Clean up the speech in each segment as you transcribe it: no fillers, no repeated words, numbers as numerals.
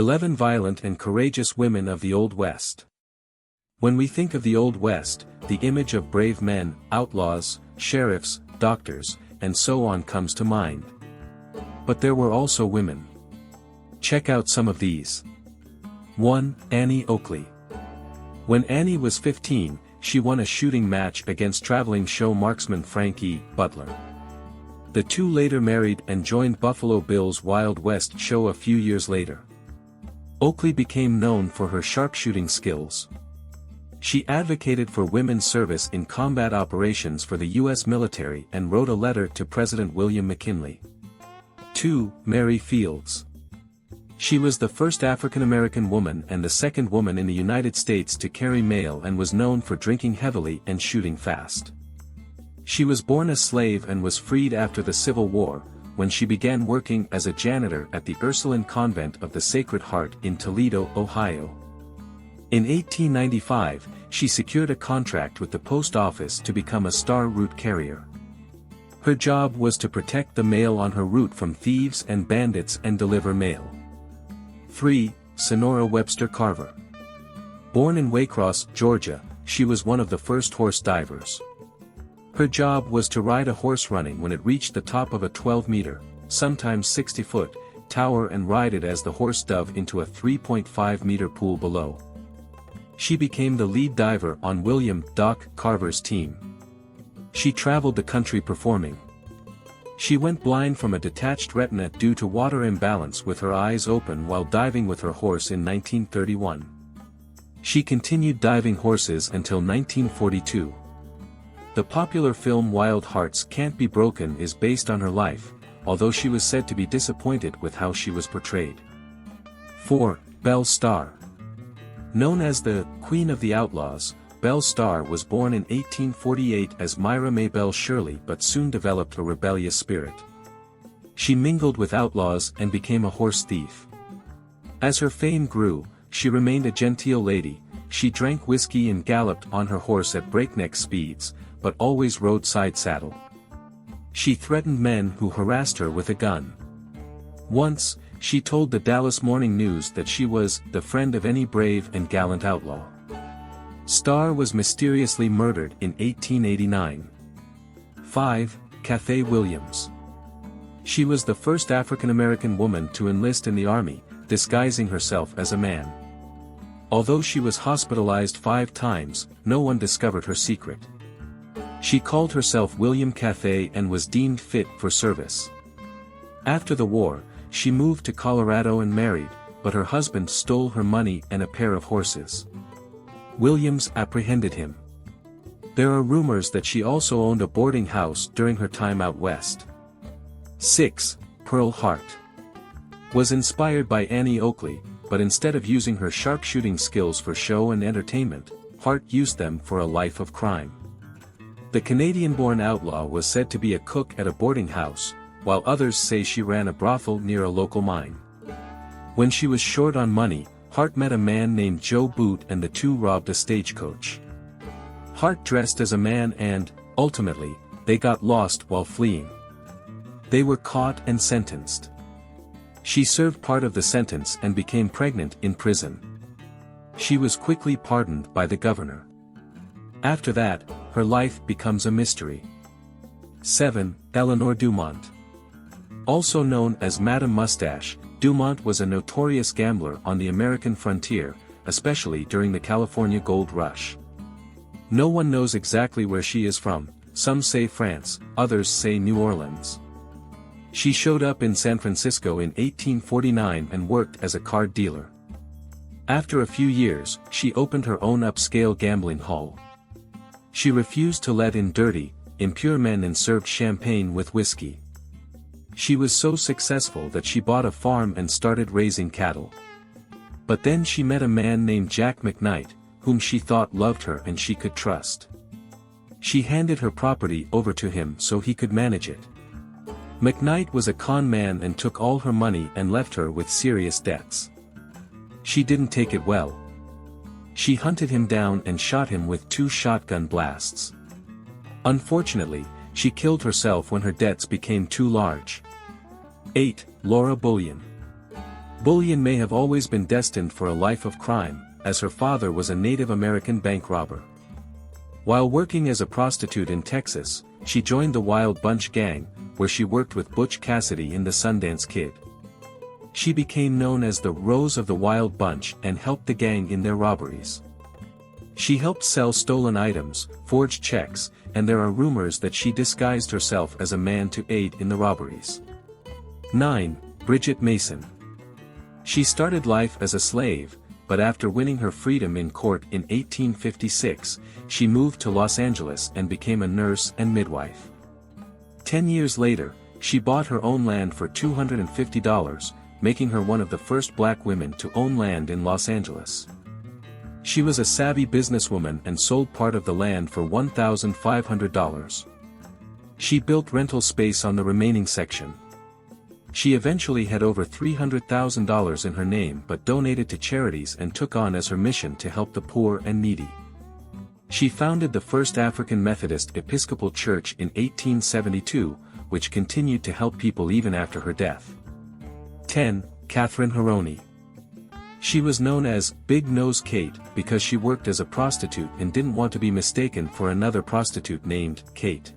11 Violent and Courageous Women of the Old West. When we think of the Old West, the image of brave men, outlaws, sheriffs, doctors, and so on comes to mind. But there were also women. Check out some of these. 1. Annie Oakley. When Annie was 15, she won a shooting match against traveling show marksman Frank E. Butler. The two later married and joined Buffalo Bill's Wild West show a few years later. Oakley became known for her sharpshooting skills. She advocated for women's service in combat operations for the U.S. military and wrote a letter to President William McKinley. 2. Mary Fields. She was the first African-American woman and the second woman in the United States to carry mail and was known for drinking heavily and shooting fast. She was born a slave and was freed after the Civil War, when she began working as a janitor at the Ursuline Convent of the Sacred Heart in Toledo, Ohio. In 1895, she secured a contract with the post office to become a star route carrier. Her job was to protect the mail on her route from thieves and bandits and deliver mail. 3. Sonora Webster Carver. Born in Waycross, Georgia, she was one of the first horse divers. Her job was to ride a horse running when it reached the top of a 12-meter, sometimes 60-foot, tower and ride it as the horse dove into a 3.5-meter pool below. She became the lead diver on William "Doc" Carver's team. She traveled the country performing. She went blind from a detached retina due to water imbalance with her eyes open while diving with her horse in 1931. She continued diving horses until 1942. The popular film Wild Hearts Can't Be Broken is based on her life, although she was said to be disappointed with how she was portrayed. 4. Belle Starr. Known as the Queen of the Outlaws, Belle Starr was born in 1848 as Myra Maybelle Shirley but soon developed a rebellious spirit. She mingled with outlaws and became a horse thief. As her fame grew, she remained a genteel lady. She drank whiskey and galloped on her horse at breakneck speeds, but always rode side saddle. She threatened men who harassed her with a gun. Once, she told the Dallas Morning News that she was the friend of any brave and gallant outlaw. Starr was mysteriously murdered in 1889. 5. Cathay Williams. She was the first African-American woman to enlist in the Army, disguising herself as a man. Although she was hospitalized 5 times, no one discovered her secret. She called herself William Cathay and was deemed fit for service. After the war, she moved to Colorado and married, but her husband stole her money and a pair of horses. Williams apprehended him. There are rumors that she also owned a boarding house during her time out west. 6. Pearl Hart. Was inspired by Annie Oakley, but instead of using her sharpshooting skills for show and entertainment, Hart used them for a life of crime. The Canadian-born outlaw was said to be a cook at a boarding house, while others say she ran a brothel near a local mine. When she was short on money, Hart met a man named Joe Boot and the two robbed a stagecoach. Hart dressed as a man and, ultimately, they got lost while fleeing. They were caught and sentenced. She served part of the sentence and became pregnant in prison. She was quickly pardoned by the governor. After that, her life becomes a mystery. 7. Eleanor Dumont. Also known as Madame Mustache, Dumont was a notorious gambler on the American frontier, especially during the California Gold Rush. No one knows exactly where she is from, some say France, others say New Orleans. She showed up in San Francisco in 1849 and worked as a card dealer. After a few years, she opened her own upscale gambling hall. She refused to let in dirty, impure men and served champagne with whiskey. She was so successful that she bought a farm and started raising cattle. But then she met a man named Jack McKnight, whom she thought loved her and she could trust. She handed her property over to him so he could manage it. McKnight was a con man and took all her money and left her with serious debts. She didn't take it well. She hunted him down and shot him with 2 shotgun blasts. Unfortunately, she killed herself when her debts became too large. 8. Laura Bullion. Bullion may have always been destined for a life of crime, as her father was a Native American bank robber. While working as a prostitute in Texas, she joined the Wild Bunch gang, where she worked with Butch Cassidy in the Sundance Kid. She became known as the Rose of the Wild Bunch and helped the gang in their robberies. She helped sell stolen items, forged checks, and there are rumors that she disguised herself as a man to aid in the robberies. 9. Bridget Mason. She started life as a slave, but after winning her freedom in court in 1856, she moved to Los Angeles and became a nurse and midwife. 10 years later, she bought her own land for $250, making her one of the first black women to own land in Los Angeles. She was a savvy businesswoman and sold part of the land for $1,500. She built rental space on the remaining section. She eventually had over $300,000 in her name but donated to charities and took on as her mission to help the poor and needy. She founded the first African Methodist Episcopal Church in 1872, which continued to help people even after her death. 10. Katherine Heron. She was known as Big Nose Kate because she worked as a prostitute and didn't want to be mistaken for another prostitute named Kate.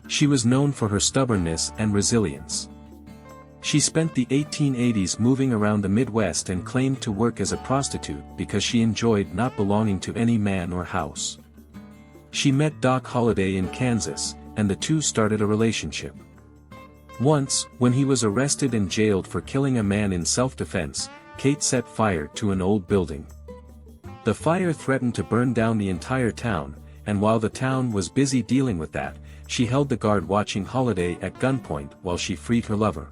She was known for her stubbornness and resilience. She spent the 1880s moving around the Midwest and claimed to work as a prostitute because she enjoyed not belonging to any man or house. She met Doc Holliday in Kansas, and the two started a relationship. Once, when he was arrested and jailed for killing a man in self-defense, Kate set fire to an old building. The fire threatened to burn down the entire town, and while the town was busy dealing with that, she held the guard watching Holliday at gunpoint while she freed her lover.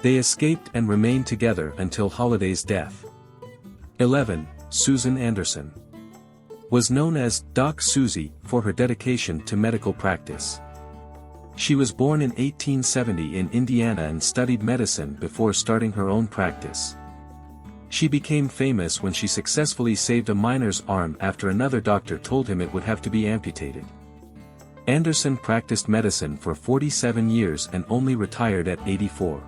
They escaped and remained together until Holliday's death. 11. Susan Anderson. Was known as Doc Susie for her dedication to medical practice. She was born in 1870 in Indiana and studied medicine before starting her own practice. She became famous when she successfully saved a miner's arm after another doctor told him it would have to be amputated. Anderson practiced medicine for 47 years and only retired at 84.